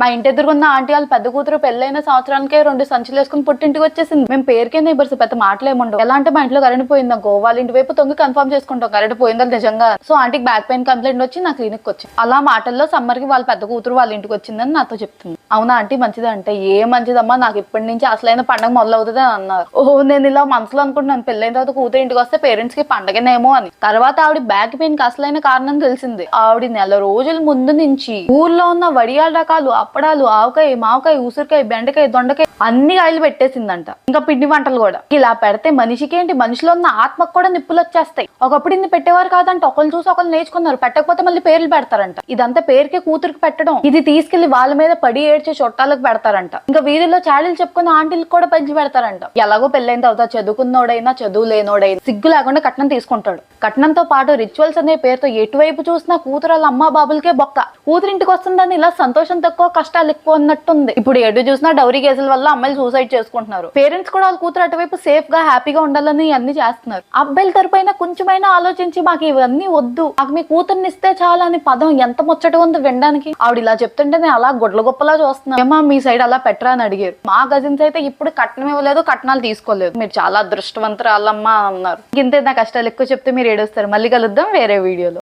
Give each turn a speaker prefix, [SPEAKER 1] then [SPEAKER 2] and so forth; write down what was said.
[SPEAKER 1] మా ఇంటి ఎదురుకున్న ఆంటీ వాళ్ళ పెద్ద కూతురు పెళ్ళైన సంవత్సరానికే 2 సంచులు వేసుకుని పుట్టింటికి వచ్చేసింది. మేము పేరుకే నైబర్స్, పెద్ద మాటలు ఏముండవు. ఎలా అంటే మా ఇంట్లో కరెంట్ పోయిందనుకో వాళ్ళ ఇంటి వైపు తొంగి కన్ఫర్మ్ చేసుకుంటాం కరెంట్ పోయిందో నిజంగా. సో ఆంటీకి బ్యాక్ పెయిన్ కంప్లైంట్ వచ్చి నా క్లినిక్ వచ్చింది. అలా మాటల్లో సమ్మర్ కి వాళ్ళ పెద్ద కూతురు వాళ్ళ ఇంటికి వచ్చిందని నాతో చెప్తుంది. అవునా ఆంటీ మంచిది అంటే, ఏ మంచిదమ్మా, నాకు ఇప్పటి నుంచి అసలైన పండగ మొదలవుతుంది అని అన్నారు. ఓహో, నేను ఇలా మనసులో అనుకుంటున్నాను పెళ్ళైన తర్వాత కూతురు ఇంటికి వస్తే పేరెంట్స్ కి పండగనేమో అని. తర్వాత ఆవిడ బ్యాక్ పెయిన్ కి అసలైన కారణం తెలిసింది. ఆవిడ నెల రోజుల ముందు నుంచి ఊర్లో ఉన్న వడియాల రకాలు, అప్పడాలు, ఆవకాయ, మావకాయ, ఉసిరికాయ, బెండకాయ, దొండకాయ అన్ని కాయలు పెట్టేసిందంట. ఇంకా పిండి వంటలు కూడా. ఇలా పెడితే మనిషికి ఏంటి, మనిషిలో ఉన్న ఆత్మకు కూడా నిప్పులు వచ్చేస్తాయి. ఒకప్పుడు ఇన్ని పెట్టేవారు కాదంట, ఒకళ్ళు చూసి ఒకళ్ళు నేర్చుకున్నారు. పెట్టకపోతే మళ్ళీ పేర్లు పెడతారంట. ఇదంతా పేరుకే కూతురికి పెట్టడం. ఇది తీసుకెళ్లి వాళ్ళ మీద పడి ఏడ్చే చుట్టాలకు పెడతారంట. ఇంకా వీరిలో చాడీలు చెప్పుకున్న ఆంటీలకు కూడా పంచి పెడతారంట. ఎలాగో పెళ్ళైన తర్వాత చదువుకున్నోడైనా చదువు లేనోడైనా సిగ్గు లేకుండా కట్నం తీసుకుంటాడు. కట్నంతో పాటు రిచువల్స్ అనే పేరుతో ఎటువైపు చూసినా కూతురు వాళ్ళ అమ్మా బాబులకే బొక్క. కూతురింటికి వస్తుందని ఇలా సంతోషం తక్కువ కష్టాలు ఎక్కువ అన్నట్టుంది. ఇప్పుడు ఎటు చూసినా డౌరీ కేసుల వల్ల అమ్మాయిలు సూసైడ్ చేసుకుంటున్నారు. పేరెంట్స్ కూడా వాళ్ళ కూతురు అటువైపు సేఫ్ గా హ్యాపీగా ఉండాలని అన్ని చేస్తున్నారు. అబ్బాయిల తరపున కొంచెమైనా ఆలోచించి మాకు ఇవన్నీ వద్దు, మాకు మీ కూతుర్ని ఇస్తే చాలా అని పదం ఎంత ముచ్చట ఉంది వినడానికి. ఆవిడ ఇలా చెప్తుంటే నేను అలా గుడ్ల గొప్పలా చూస్తున్నా. ఏమా మీ సైడ్ అలా పెట్టరా అని అడిగారు. మా కజిన్స్ అయితే ఇప్పుడు కట్నం ఇవ్వలేదు, కట్నాలు తీసుకోలేదు, మీరు చాలా అదృష్టవంతురాలమ్మా అన్నారు. ఇంతే, నా కష్టాలు ఎక్కువ చెప్తే మీరు ఏడుస్తారు. మళ్ళీ కలుద్దాం వేరే వీడియోలో.